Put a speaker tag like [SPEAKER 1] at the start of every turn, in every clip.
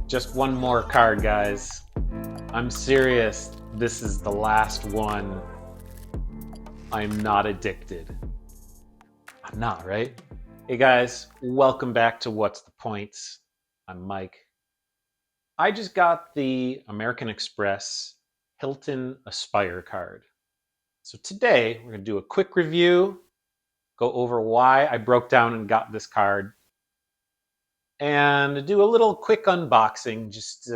[SPEAKER 1] Just one more card, guys. I'm serious. This is the last one. I'm not addicted. I'm not, right? Hey, guys, welcome back to What's the Points? I'm Mike. I just got the American Express Hilton Aspire card. So today, we're going to do a quick review, go over why I broke down and got this card, and do a little quick unboxing. Just,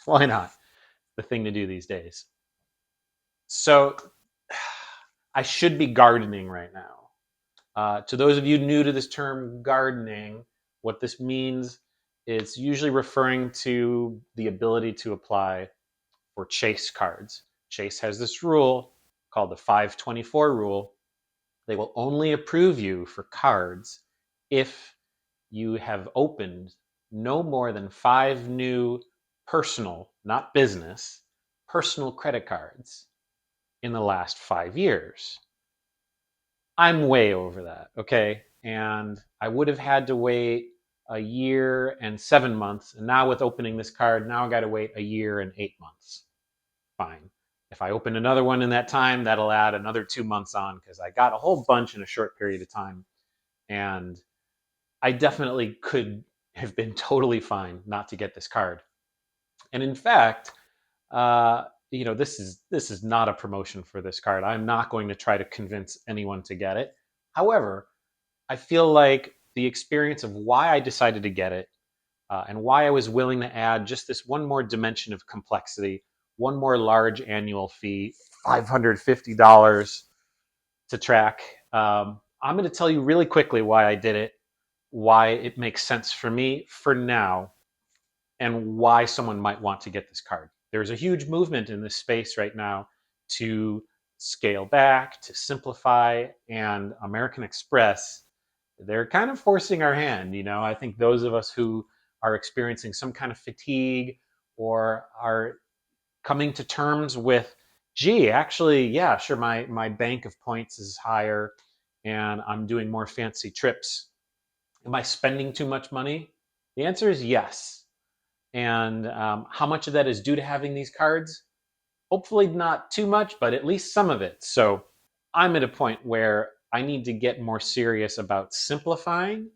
[SPEAKER 1] why not? The thing to do these days. So I should be gardening right now. To those of you new to this term gardening, what this means is usually referring to the ability to apply for Chase cards. Chase has this rule called the 524 rule. They will only approve you for cards if you have opened no more than 5 new personal, not business, personal credit cards in the last 5 years. I'm way over that, okay? And I would have had to wait a year and 7 months. And now with opening this card, now I got to wait a year and 8 months. Fine. If I open another one in that time, that'll add another 2 months on because I got a whole bunch in a short period of time. And I definitely could have been totally fine not to get this card. And in fact, this is not a promotion for this card. I'm not going to try to convince anyone to get it. However, I feel like the experience of why I decided to get it and why I was willing to add just this one more dimension of complexity, one more large annual fee, $550 to track. I'm going to tell you really quickly why I did it, why it makes sense for me for now, and why someone might want to get this card. There's a huge movement in this space right now to scale back, to simplify, and American Express, they're kind of forcing our hand. I think those of us who are experiencing some kind of fatigue or are coming to terms with, gee, actually, yeah, sure, my bank of points is higher and I'm doing more fancy trips. Am I spending too much money? The answer is yes. And how much of that is due to having these cards? Hopefully not too much, but at least some of it. So I'm at a point where I need to get more serious about simplifying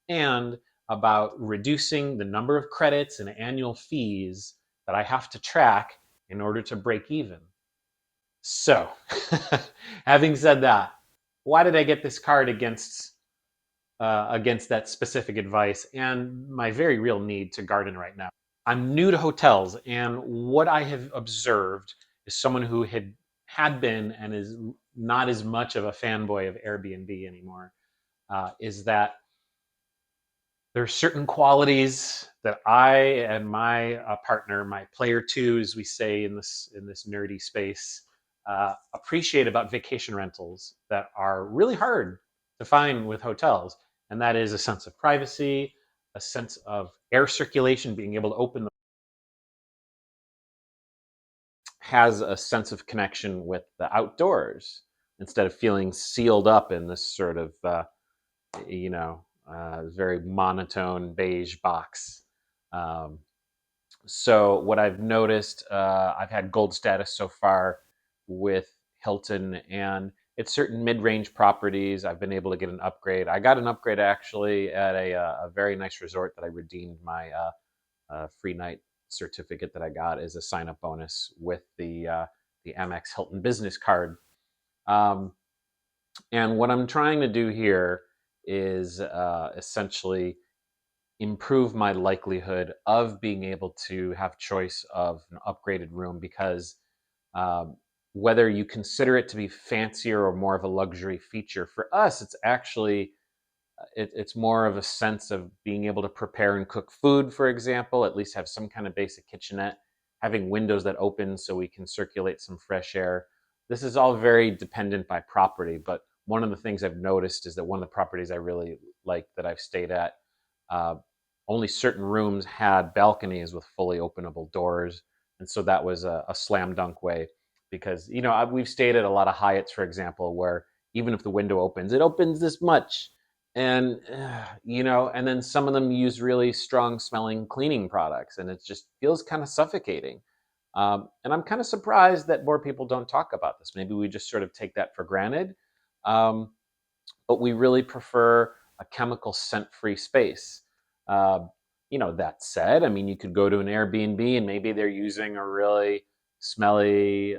[SPEAKER 1] and about reducing the number of credits and annual fees that I have to track in order to break even. So, having said that, why did I get this card against that specific advice and my very real need to garden right now? I'm new to hotels, and what I have observed is someone who had been and is not as much of a fanboy of Airbnb anymore, is that there are certain qualities that I and my partner, my player two, as we say in this nerdy space, appreciate about vacation rentals that are really hard to find with hotels, and that is a sense of privacy, a sense of air circulation, being able to open has a sense of connection with the outdoors instead of feeling sealed up in this sort of very monotone beige box. Um, so what I've noticed, I've had gold status so far with Hilton, and it's certain mid-range properties. I've been able to get an upgrade. I got an upgrade actually at a very nice resort that I redeemed my free night certificate that I got as a sign up bonus with the Amex Hilton business card. Um, and what I'm trying to do here is essentially improve my likelihood of being able to have choice of an upgraded room because um, whether you consider it to be fancier or more of a luxury feature, for us, it's actually it's more of a sense of being able to prepare and cook food, for example, at least have some kind of basic kitchenette, having windows that open so we can circulate some fresh air. This is all very dependent by property, but one of the things I've noticed is that one of the properties I really like that I've stayed at, uh, only certain rooms had balconies with fully openable doors. And so that was a slam dunk way because, we've stayed at a lot of Hyatts, for example, where even if the window opens, it opens this much. And, and then some of them use really strong smelling cleaning products, and it just feels kind of suffocating. And I'm kind of surprised that more people don't talk about this. Maybe we just sort of take that for granted. Um, but we really prefer a chemical scent free space. Uh, that said, I mean, you could go to an Airbnb and maybe they're using a really smelly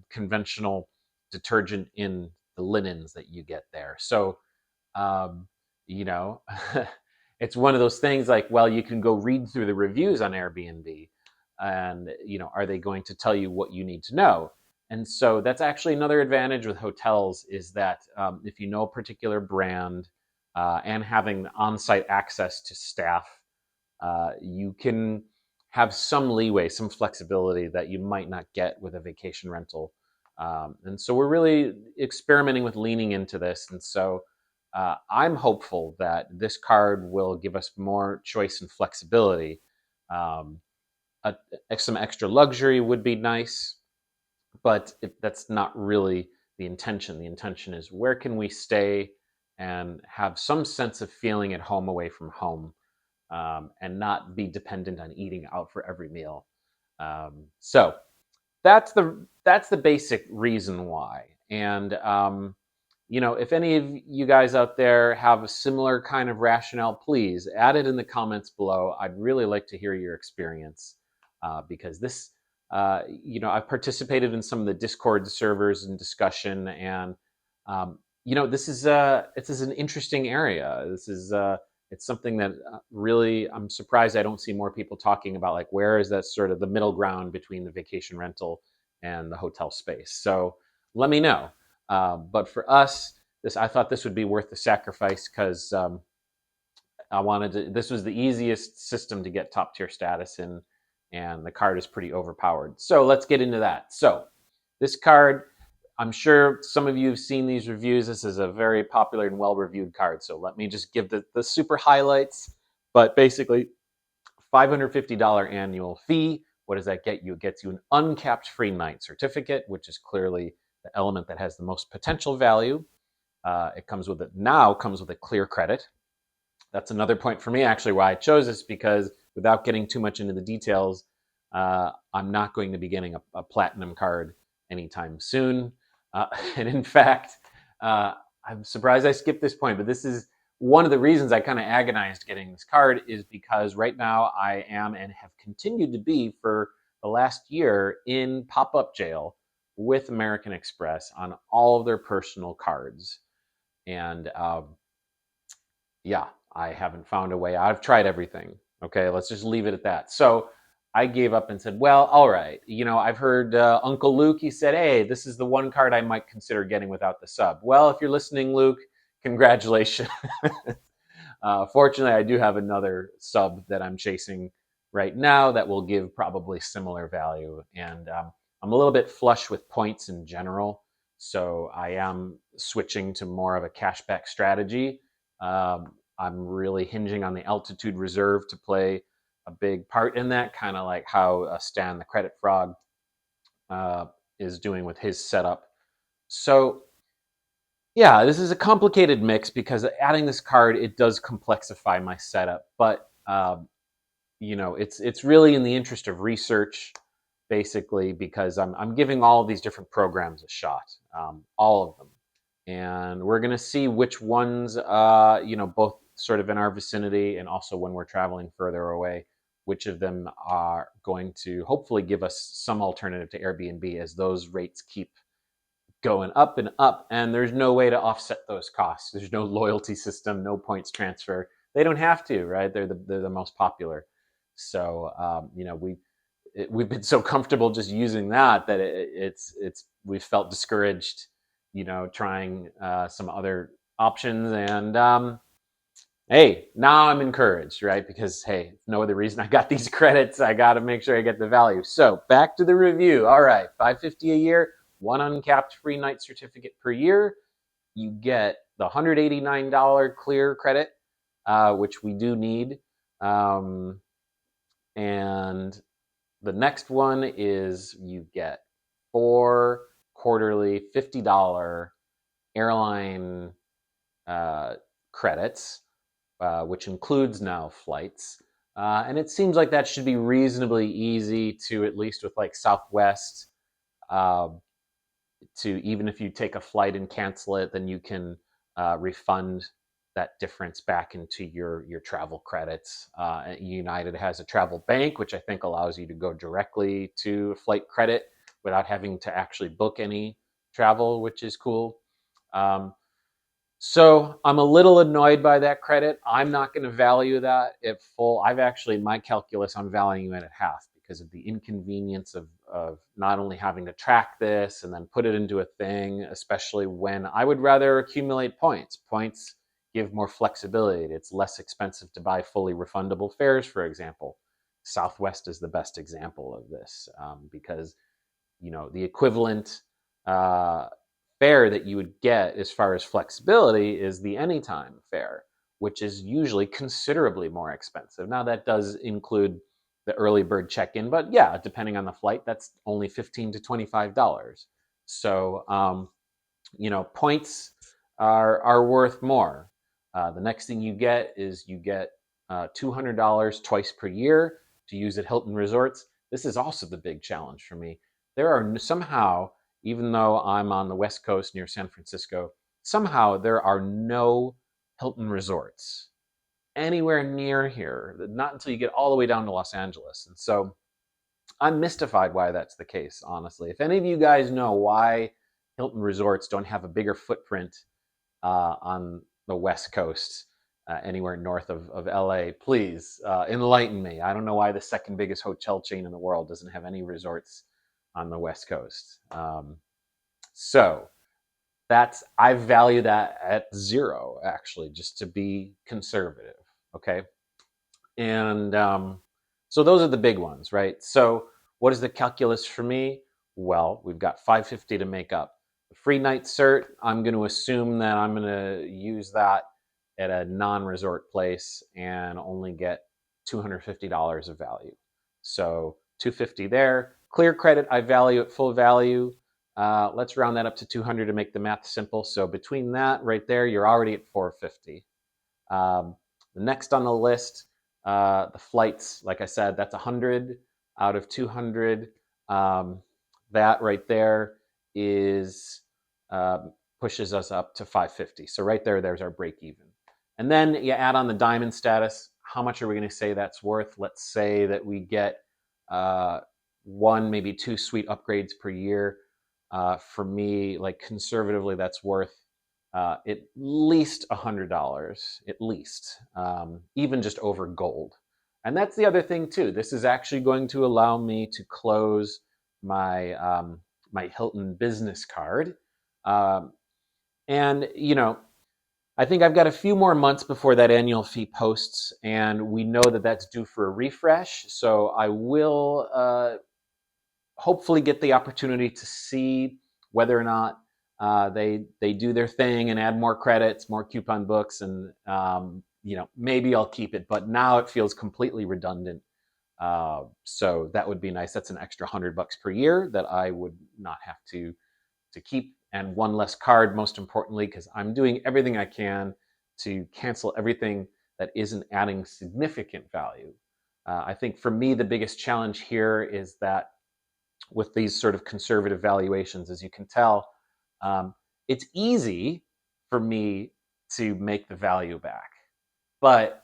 [SPEAKER 1] conventional detergent in the linens that you get there. So, um, you know, it's one of those things like, well, you can go read through the reviews on Airbnb and, are they going to tell you what you need to know? And so that's actually another advantage with hotels is that if you know a particular brand and having on-site access to staff, you can have some leeway, some flexibility that you might not get with a vacation rental. And so we're really experimenting with leaning into this. And so I'm hopeful that this card will give us more choice and flexibility. Um, a, some extra luxury would be nice, but that's not really the intention. The intention is where can we stay and have some sense of feeling at home away from home, and not be dependent on eating out for every meal. So that's the basic reason why. And if any of you guys out there have a similar kind of rationale, please add it in the comments below. I'd really like to hear your experience because this, I've participated in some of the Discord servers and discussion, and this is an interesting area. This is it's something that really I'm surprised I don't see more people talking about. Like, where is that sort of the middle ground between the vacation rental and the hotel space? So let me know. But for us, I thought this would be worth the sacrifice because I wanted to. This was the easiest system to get top tier status in, and the card is pretty overpowered. So let's get into that. So this card, I'm sure some of you have seen these reviews. This is a very popular and well reviewed card. So let me just give the super highlights. But basically, $550 annual fee. What does that get you? It gets you an uncapped free night certificate, which is clearly the element that has the most potential value. It comes with a clear credit. That's another point for me, actually, why I chose this, because without getting too much into the details, I'm not going to be getting a platinum card anytime soon. And in fact, I'm surprised I skipped this point, but this is one of the reasons I kind of agonized getting this card, is because right now I am and have continued to be for the last year in pop-up jail with American Express on all of their personal cards. And yeah, I haven't found a way. I've tried everything. Okay, let's just leave it at that. So I gave up and said, well, all right. I've heard Uncle Luke, he said, hey, this is the one card I might consider getting without the sub. Well, if you're listening, Luke, congratulations. Fortunately, I do have another sub that I'm chasing right now that will give probably similar value. And I'm a little bit flush with points in general. So I am switching to more of a cashback strategy. I'm really hinging on the altitude reserve to play a big part in that, kind of like how Stan the Credit Frog is doing with his setup. So yeah, this is a complicated mix because adding this card, it does complexify my setup, but it's really in the interest of research, basically, because I'm giving all of these different programs a shot, all of them, and we're gonna see which ones, both sort of in our vicinity and also when we're traveling further away, which of them are going to hopefully give us some alternative to Airbnb as those rates keep going up and up, and there's no way to offset those costs. There's no loyalty system, no points transfer. They don't have to, right? They're the most popular. So we've been so comfortable just using that it's we've felt discouraged, trying some other options. And hey, now I'm encouraged, right? Because hey, no other reason I got these credits. I got to make sure I get the value. So back to the review. All right, $550 a year, one uncapped free night certificate per year. You get the $189 clear credit, which we do need. And the next one is you get 4 quarterly $50 airline uh, credits, which includes now flights. And it seems like that should be reasonably easy to, at least with like Southwest, uh, to, even if you take a flight and cancel it, then you can refund that difference back into your travel credits. United has a travel bank, which I think allows you to go directly to a flight credit without having to actually book any travel, which is cool. Um, so I'm a little annoyed by that credit. I'm not going to value that at full. I've actually, in my calculus, I'm valuing it at half because of the inconvenience of not only having to track this and then put it into a thing, especially when I would rather accumulate points. Points give more flexibility. It's less expensive to buy fully refundable fares, for example. Southwest is the best example of this because the equivalent uh, fare that you would get as far as flexibility is the anytime fare, which is usually considerably more expensive. Now that does include the early bird check-in, but yeah, depending on the flight, that's only $15 to $25. So points are worth more. The next thing you get is you get $200 twice per year to use at Hilton resorts. This is also the big challenge for me. There are somehow, even though I'm on the West Coast near San Francisco, somehow there are no Hilton resorts anywhere near here. Not until you get all the way down to Los Angeles. And so I'm mystified why that's the case, honestly. If any of you guys know why Hilton resorts don't have a bigger footprint on the West Coast, anywhere north of LA, please enlighten me. I don't know why the second biggest hotel chain in the world doesn't have any resorts on the West Coast. So I value that at zero, actually, just to be conservative. Okay. And so those are the big ones, right? So what is the calculus for me? Well, we've got 550 to make up. The free night cert, I'm going to assume that I'm going to use that at a non-resort place and only get $250 of value. So 250 there. Clear credit, I value at full value. Let's round that up to 200 to make the math simple. So between that right there, you're already at 450. The next on the list, the flights, like I said, that's 100 out of 200. That right there is pushes us up to 550. So right there's our break even. And then you add on the diamond status. How much are we going to say that's worth? Let's say that we get one, maybe two suite upgrades per year. For me, like conservatively, that's worth at least $100, at least, even just over gold. And that's the other thing too. This is actually going to allow me to close my Hilton business card, and I think I've got a few more months before that annual fee posts, and we know that that's due for a refresh. So I will hopefully get the opportunity to see whether or not they do their thing and add more credits, more coupon books, and maybe I'll keep it. But now it feels completely redundant. So that would be nice. That's an extra $100 per year that I would not have to keep, and one less card. Most importantly, because I'm doing everything I can to cancel everything that isn't adding significant value. I think for me the biggest challenge here is that with these sort of conservative valuations, as you can tell, it's easy for me to make the value back. But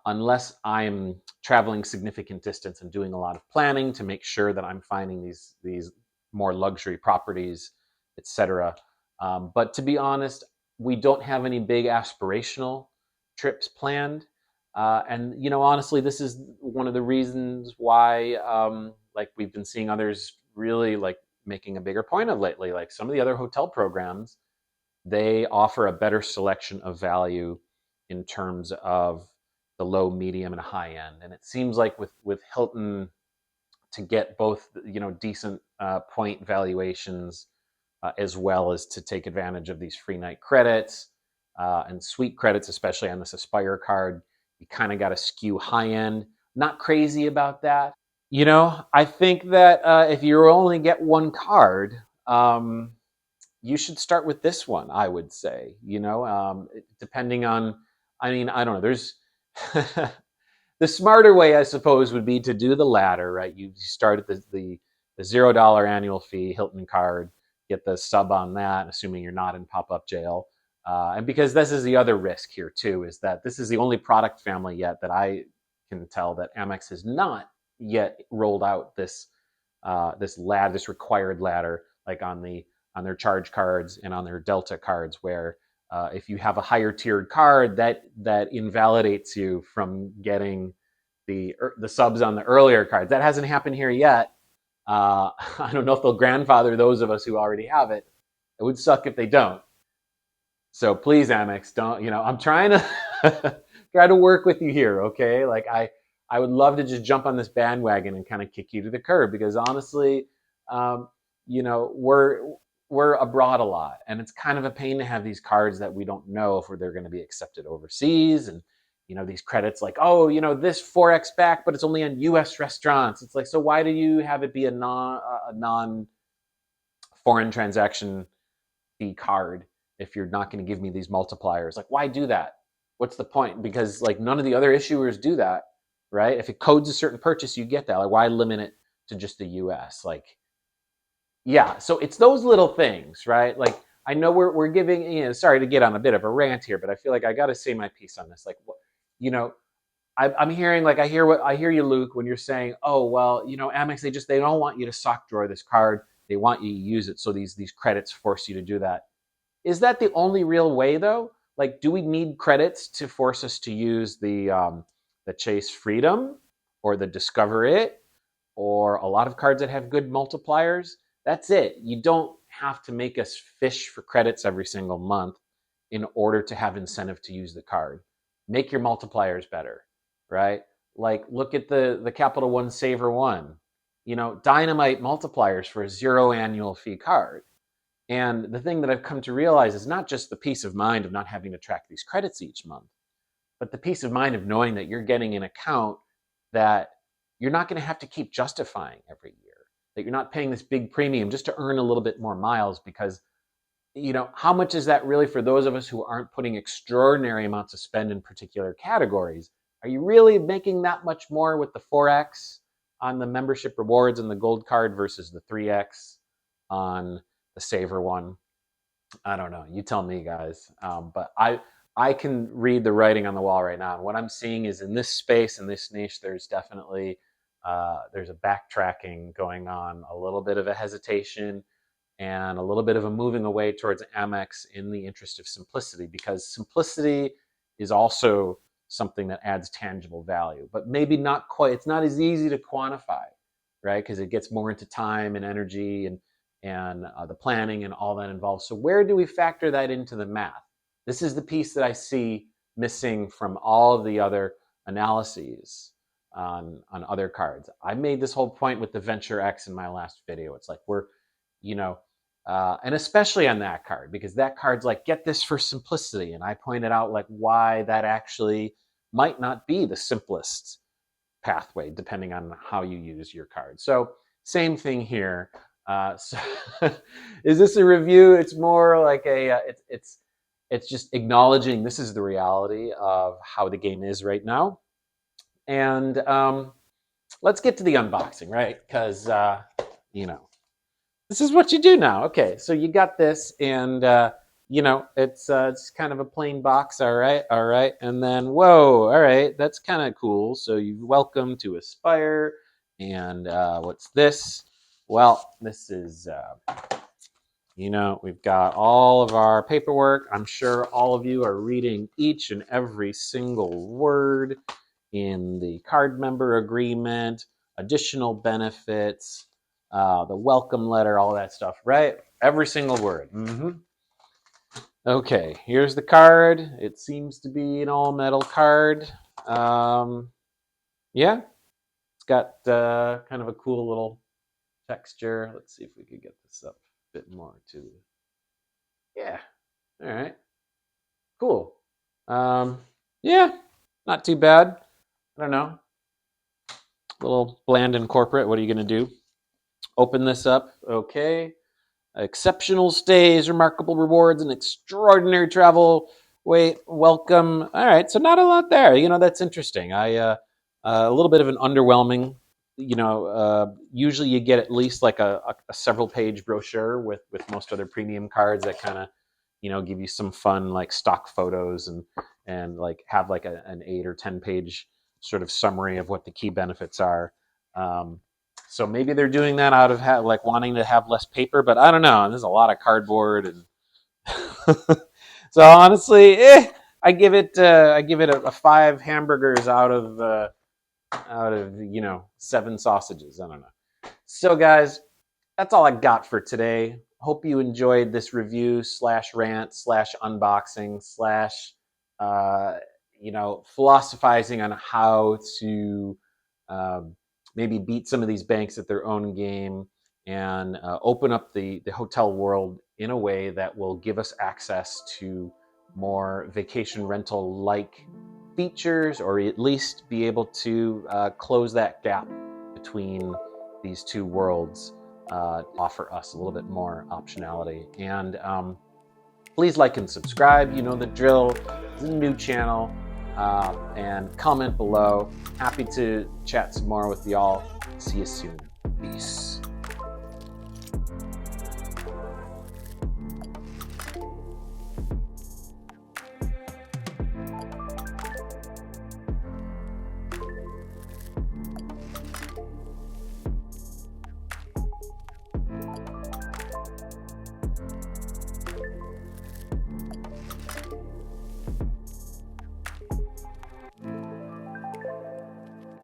[SPEAKER 1] unless I'm traveling significant distance and doing a lot of planning to make sure that I'm finding these more luxury properties, etc. But to be honest, we don't have any big aspirational trips planned. And honestly, this is one of the reasons why, like we've been seeing others really like making a bigger point of lately. Like some of the other hotel programs, they offer a better selection of value in terms of the low, medium, and high end. And it seems like with Hilton, to get both decent point valuations as well as to take advantage of these free night credits and suite credits, especially on this Aspire card, you kind of got to skew high end. Not crazy about that. I think that if you only get one card, you should start with this one, I would say. Depending on, I mean, I don't know. There's the smarter way, I suppose, would be to do the latter, right? You start at the $0 annual fee Hilton card, get the sub on that, assuming you're not in pop up jail. And because this is the other risk here too, is that this is the only product family yet that I can tell that Amex has not yet rolled out this required ladder, like on their charge cards and on their Delta cards, where if you have a higher tiered card, that invalidates you from getting the subs on the earlier cards. That hasn't happened here yet. I don't know if they'll grandfather those of us who already have it. It would suck if they don't. So please, Amex, don't. I'm trying to try to work with you here, okay? Like I would love to just jump on this bandwagon and kind of kick you to the curb because honestly, um, we're abroad a lot, and it's kind of a pain to have these cards that we don't know if they're going to be accepted overseas, and these credits like, oh, this 4x back, but it's only on U.S. restaurants. It's like, so why do you have it be a non foreign transaction fee card if you're not going to give me these multipliers? Like, why do that? What's the point? Because like none of the other issuers do that, right? If it codes a certain purchase, you get that. Like, why limit it to just the US? Like, yeah, so it's those little things, right? Like, I know we're giving, sorry to get on a bit of a rant here, but I feel like I got to say my piece on this. Like, you know, I'm hearing, like, I hear you, Luke, when you're saying, oh, well, Amex, they don't want you to sock drawer this card. They want you to use it. So these credits force you to do that. Is that the only real way, though? Like, do we need credits to force us to use the Chase Freedom or the Discover It or a lot of cards that have good multipliers? That's it. You don't have to make us fish for credits every single month in order to have incentive to use the card. Make your multipliers better, right? Like, look at the Capital One Saver One. Dynamite multipliers for a 0 annual fee card. And the thing that I've come to realize is not just the peace of mind of not having to track these credits each month, but the peace of mind of knowing that you're getting an account that you're not going to have to keep justifying every year, that you're not paying this big premium just to earn a little bit more miles. Because how much is that really for those of us who aren't putting extraordinary amounts of spend in particular categories? Are you really making that much more with the 4x on the membership rewards and the gold card versus the 3x on the Saver One? I don't know. You tell me, guys. But I can read the writing on the wall right now. And what I'm seeing is in this space, in this niche, there's definitely there's a backtracking going on, a little bit of a hesitation, and a little bit of a moving away towards Amex in the interest of simplicity, because simplicity is also something that adds tangible value, but maybe not quite. It's not as easy to quantify, right? Because it gets more into time and energy and the planning and all that involved. So where do we factor that into the math? This is the piece that I see missing from all of the other analyses on other cards. I made this whole point with the Venture X in my last video. It's like and especially on that card, because that card's like, get this for simplicity. And I pointed out like why that actually might not be the simplest pathway, depending on how you use your card. So same thing here. So is this a review? It's more like it's just acknowledging this is the reality of how the game is right now. And let's get to the unboxing, right? Because this is what you do now. Okay, so you got this, and it's kind of a plain box. All right, and then whoa, all right, that's kind of cool. So you welcome to Aspire, and what's this? Well, this is we've got all of our paperwork. I'm sure all of you are reading each and every single word in the card member agreement, additional benefits, the welcome letter, all that stuff, right? Every single word. Okay, here's the card. It seems to be an all metal card. Yeah, it's got kind of a cool little texture. Let's see if we could get this up a bit more too. Yeah, all right, cool. Yeah, not too bad. I don't know. A little bland and corporate. What are you going to do? Open this up. Okay. exceptional stays, remarkable rewards, and extraordinary travel. Wait, welcome. All right, so not a lot there. That's interesting. A little bit of an underwhelming. Usually you get at least like a several page brochure with most other premium cards that kind of give you some fun like stock photos and like have like an 8 or 10 page sort of summary of what the key benefits are. So maybe they're doing that out of like wanting to have less paper, but I don't know. There's a lot of cardboard, and so honestly, I give it a 5 hamburgers out of 7 sausages. I don't know. So guys, that's all I got for today. Hope you enjoyed this review slash rant slash unboxing slash philosophizing on how to maybe beat some of these banks at their own game and open up the hotel world in a way that will give us access to more vacation rental like features, or at least be able to close that gap between these two worlds, offer us a little bit more optionality. And please like and subscribe. You know the drill. This is a new channel. And comment below. Happy to chat some more with y'all. See you soon. Peace.